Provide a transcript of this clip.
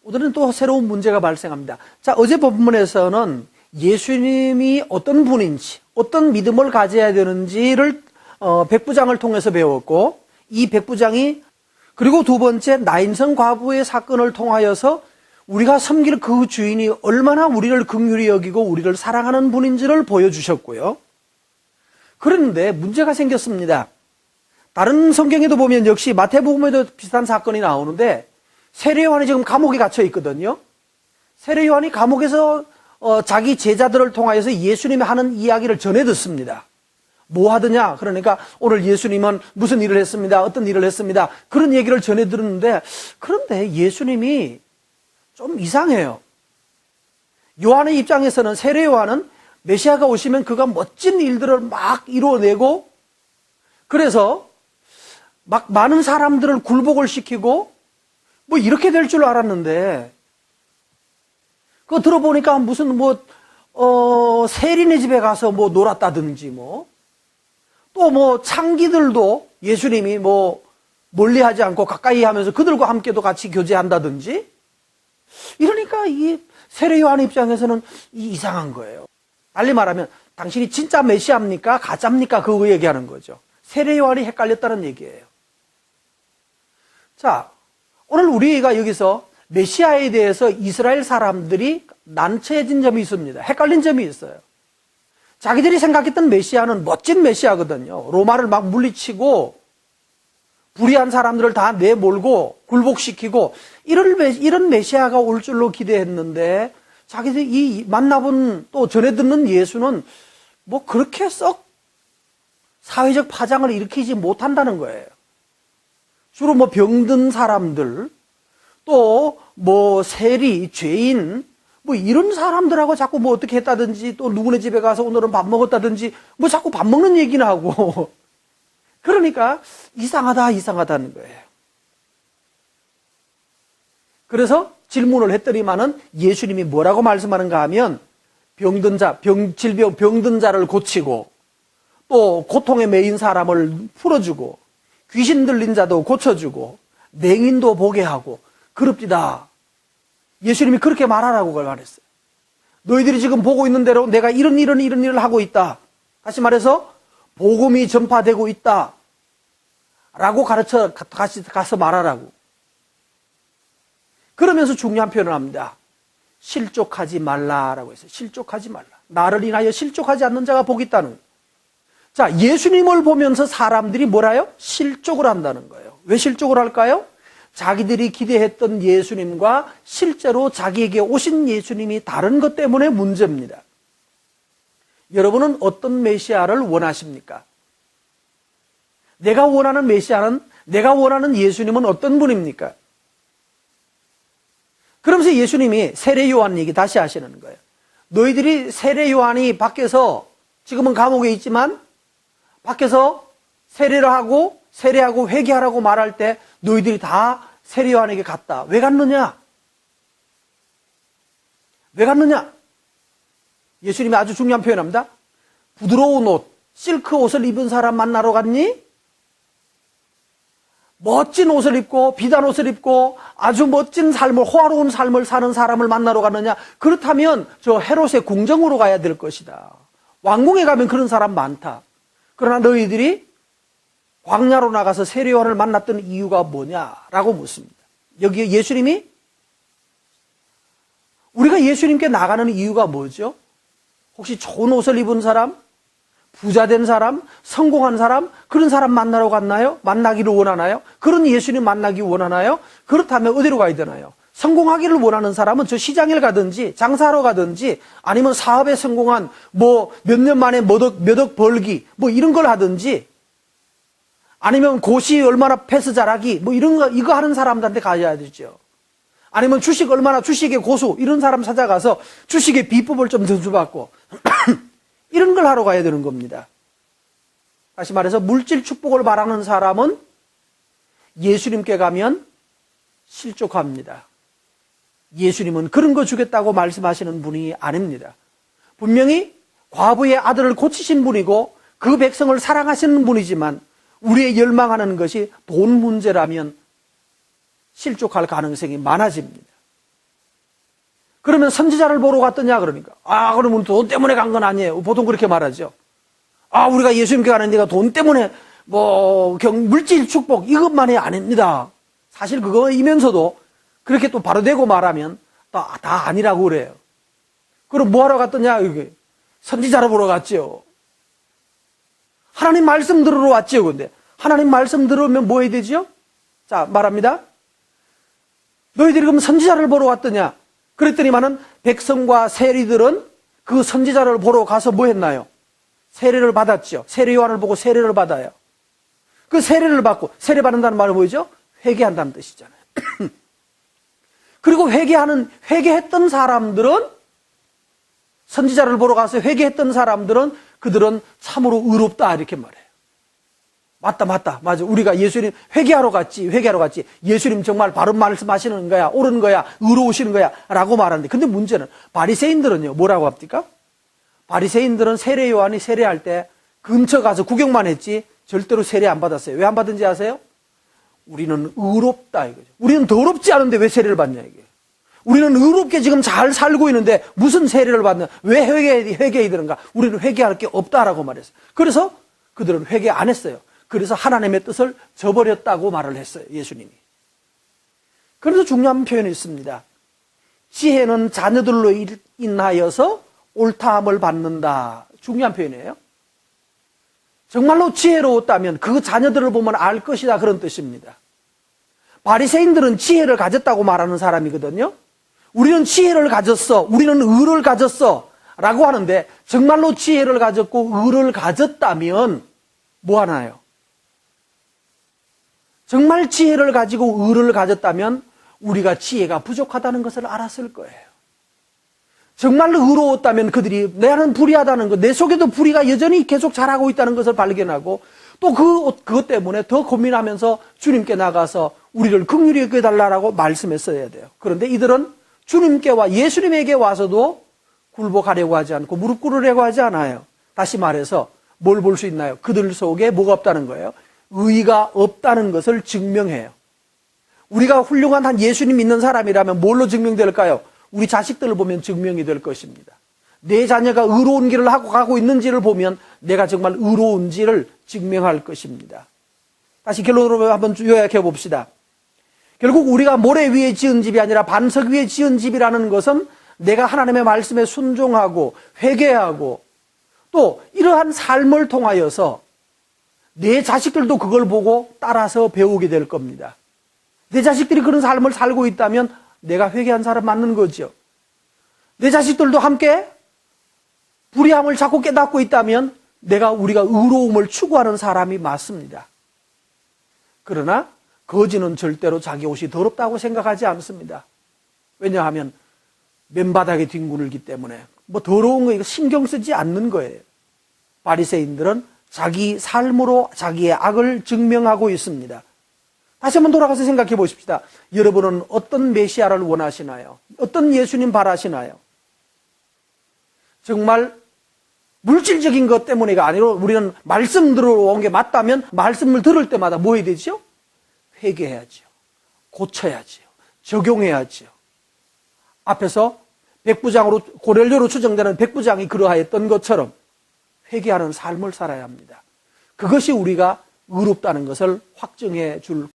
오늘은 또 새로운 문제가 발생합니다. 자, 어제 본문에서는 예수님이 어떤 분인지, 어떤 믿음을 가져야 되는지를 백부장을 통해서 배웠고, 이 백부장이 그리고 두 번째 나인성 과부의 사건을 통하여서 우리가 섬길 그 주인이 얼마나 우리를 긍휼히 여기고 우리를 사랑하는 분인지를 보여주셨고요. 그런데 문제가 생겼습니다. 다른 성경에도 보면 역시 마태복음에도 비슷한 사건이 나오는데 세례 요한이 지금 감옥에 갇혀 있거든요. 세례 요한이 감옥에서 자기 제자들을 통하여서 예수님이 하는 이야기를 전해 듣습니다. 뭐 하더냐? 그러니까 오늘 예수님은 무슨 일을 했습니다. 어떤 일을 했습니다. 그런 얘기를 전해 들었는데, 그런데 예수님이 좀 이상해요. 요한의 입장에서는, 세례 요한은 메시아가 오시면 그가 멋진 일들을 막 이루어내고, 그래서 막 많은 사람들을 굴복을 시키고 뭐 이렇게 될 줄 알았는데, 그거 들어보니까 무슨 세린의 집에 가서 뭐 놀았다든지 또 창기들도 예수님이 멀리 하지 않고 가까이 하면서 그들과 함께도 같이 교제한다든지, 이러니까 이 세례 요한 입장에서는 이상한 거예요. 달리 말하면 당신이 진짜 메시아입니까? 가짜입니까? 그거 얘기하는 거죠. 세례 요한이 헷갈렸다는 얘기예요. 자, 오늘 우리가 여기서 메시아에 대해서 이스라엘 사람들이 난처해진 점이 있습니다. 헷갈린 점이 있어요. 자기들이 생각했던 메시아는 멋진 메시아거든요. 로마를 막 물리치고 불의한 사람들을 다 내몰고 굴복시키고 이런 메시아가 올 줄로 기대했는데, 자기들이 만나본 또 전해 듣는 예수는 그렇게 썩 사회적 파장을 일으키지 못한다는 거예요. 주로 병든 사람들, 또 세리, 죄인, 이런 사람들하고 자꾸 어떻게 했다든지, 또 누구네 집에 가서 오늘은 밥 먹었다든지, 자꾸 밥 먹는 얘기나 하고. 그러니까 이상하다는 거예요. 그래서 질문을 했더니만은 예수님이 뭐라고 말씀하는가 하면, 병든 자를 고치고, 또 고통에 매인 사람을 풀어주고, 귀신 들린 자도 고쳐주고, 맹인도 보게 하고, 그럽디다. 예수님이 그렇게 말하라고 말했어요. 너희들이 지금 보고 있는 대로 내가 이런 일을 하고 있다. 다시 말해서 복음이 전파되고 있다. 라고 가서 말하라고. 그러면서 중요한 표현을 합니다. 실족하지 말라라고 했어요. 실족하지 말라. 나를 인하여 실족하지 않는 자가 복이 있다는 거예요. 자, 예수님을 보면서 사람들이 뭐라요? 실족을 한다는 거예요. 왜 실족을 할까요? 자기들이 기대했던 예수님과 실제로 자기에게 오신 예수님이 다른 것 때문에 문제입니다. 여러분은 어떤 메시아를 원하십니까? 내가 원하는 메시아는, 내가 원하는 예수님은 어떤 분입니까? 그러면서 예수님이 세례 요한 얘기 다시 하시는 거예요. 너희들이 세례 요한이 밖에서, 지금은 감옥에 있지만 밖에서 세례하고 회개하라고 말할 때 너희들이 다 세례 요한에게 갔다. 왜 갔느냐? 왜 갔느냐? 예수님이 아주 중요한 표현합니다. 부드러운 옷, 실크 옷을 입은 사람 만나러 갔니? 멋진 옷을 입고 비단 옷을 입고 아주 멋진 삶을, 호화로운 삶을 사는 사람을 만나러 갔느냐? 그렇다면 저 헤롯의 궁정으로 가야 될 것이다. 왕궁에 가면 그런 사람 많다. 그러나 너희들이 광야로 나가서 세례 요한을 만났던 이유가 뭐냐라고 묻습니다. 여기에 예수님이, 우리가 예수님께 나가는 이유가 뭐죠? 혹시 좋은 옷을 입은 사람, 부자된 사람, 성공한 사람, 그런 사람 만나러 갔나요? 만나기를 원하나요? 그런 예수님 만나기 원하나요? 그렇다면 어디로 가야 되나요? 성공하기를 원하는 사람은 저 시장에 가든지 장사하러 가든지, 아니면 사업에 성공한 몇 년 만에 몇 억 벌기 이런 걸 하든지, 아니면 고시 얼마나 패스 잘하기 이거 하는 사람들한테 가야 되죠. 아니면 주식의 고수 이런 사람 찾아가서 주식의 비법을 좀 전수받고 이런 걸 하러 가야 되는 겁니다. 다시 말해서 물질 축복을 바라는 사람은 예수님께 가면 실족합니다. 예수님은 그런 거 주겠다고 말씀하시는 분이 아닙니다. 분명히 과부의 아들을 고치신 분이고 그 백성을 사랑하시는 분이지만, 우리의 열망하는 것이 돈 문제라면 실족할 가능성이 많아집니다. 그러면 선지자를 보러 갔더냐 그러니까 그러면 돈 때문에 간 건 아니에요. 보통 그렇게 말하죠. 우리가 예수님께 가는 데가 돈 때문에 물질 축복 이것만이 아닙니다. 사실 그거이면서도 그렇게 또 바로 되고 말하면 다 아니라고 그래요. 그럼 뭐하러 갔더냐? 이게 선지자를 보러 갔죠. 하나님 말씀 들으러 왔죠. 근데 하나님 말씀 들으면 뭐 해야 되죠? 자, 말합니다. 너희들이 그럼 선지자를 보러 왔더냐? 그랬더니만은 백성과 세리들은 그 선지자를 보러 가서 뭐 했나요? 세례를 받았죠. 세례 요한을 보고 세례를 받아요. 그 세례를 받고, 세례 받는다는 말은 뭐죠? 회개한다는 뜻이잖아요. 그리고 회개했던 사람들은, 선지자를 보러 가서 회개했던 사람들은 그들은 참으로 의롭다 이렇게 말해요. 맞다. 우리가 예수님 회개하러 갔지. 예수님 정말 바른 말씀하시는 거야. 옳은 거야. 의로우시는 거야. 라고 말하는데. 근데 문제는 바리새인들은요. 뭐라고 합니까? 바리새인들은 세례 요한이 세례할 때 근처 가서 구경만 했지 절대로 세례 안 받았어요. 왜 안 받은지 아세요? 우리는 의롭다 이거죠. 우리는 더럽지 않은데 왜 세례를 받냐 이게. 우리는 의롭게 지금 잘 살고 있는데 무슨 세례를 받냐. 왜 회개해야 되는가? 우리는 회개할 게 없다라고 말했어요. 그래서 그들은 회개 안 했어요. 그래서 하나님의 뜻을 저버렸다고 말을 했어요. 예수님이. 그래서 중요한 표현이 있습니다. 지혜는 자녀들로 인하여서 옳다함을 받는다. 중요한 표현이에요. 정말로 지혜로웠다면 그 자녀들을 보면 알 것이다. 그런 뜻입니다. 바리새인들은 지혜를 가졌다고 말하는 사람이거든요. 우리는 지혜를 가졌어. 우리는 의를 가졌어. 라고 하는데 정말로 지혜를 가졌고 의를 가졌다면 뭐 하나요? 정말 지혜를 가지고 의를 가졌다면 우리가 지혜가 부족하다는 것을 알았을 거예요. 정말로 의로웠다면 그들이 나는 불의하다는 것, 내 속에도 불의가 여전히 계속 자라고 있다는 것을 발견하고 또 그것 때문에 더 고민하면서 주님께 나가서 우리를 긍휼히 여겨달라고 말씀했어야 돼요. 그런데 이들은 주님께와 예수님에게 와서도 굴복하려고 하지 않고 무릎 꿇으려고 하지 않아요. 다시 말해서 뭘 볼 수 있나요? 그들 속에 뭐가 없다는 거예요? 의가 없다는 것을 증명해요. 우리가 훌륭한 한 예수님 믿는 사람이라면 뭘로 증명될까요? 우리 자식들을 보면 증명이 될 것입니다. 내 자녀가 의로운 길을 하고 가고 있는지를 보면 내가 정말 의로운지를 증명할 것입니다. 다시 결론으로 한번 요약해 봅시다. 결국 우리가 모래 위에 지은 집이 아니라 반석 위에 지은 집이라는 것은 내가 하나님의 말씀에 순종하고 회개하고 또 이러한 삶을 통하여서 내 자식들도 그걸 보고 따라서 배우게 될 겁니다. 내 자식들이 그런 삶을 살고 있다면 내가 회개한 사람 맞는 거죠. 내 자식들도 함께 불의함을 자꾸 깨닫고 있다면 우리가 의로움을 추구하는 사람이 맞습니다. 그러나 거지는 절대로 자기 옷이 더럽다고 생각하지 않습니다. 왜냐하면 맨바닥에 뒹굴기 때문에 더러운 거 이거 신경 쓰지 않는 거예요. 바리새인들은 자기 삶으로 자기의 악을 증명하고 있습니다. 다시 한번 돌아가서 생각해 보십시다. 여러분은 어떤 메시아를 원하시나요? 어떤 예수님 바라시나요? 정말 물질적인 것 때문에가 아니라 우리는 말씀 들어온 게 맞다면 말씀을 들을 때마다 뭐 해야 되죠? 회개해야죠. 고쳐야죠. 적용해야죠. 앞에서 백부장으로 고렐료로 추정되는 백부장이 그러하였던 것처럼 회개하는 삶을 살아야 합니다. 그것이 우리가 의롭다는 것을 확증해 줄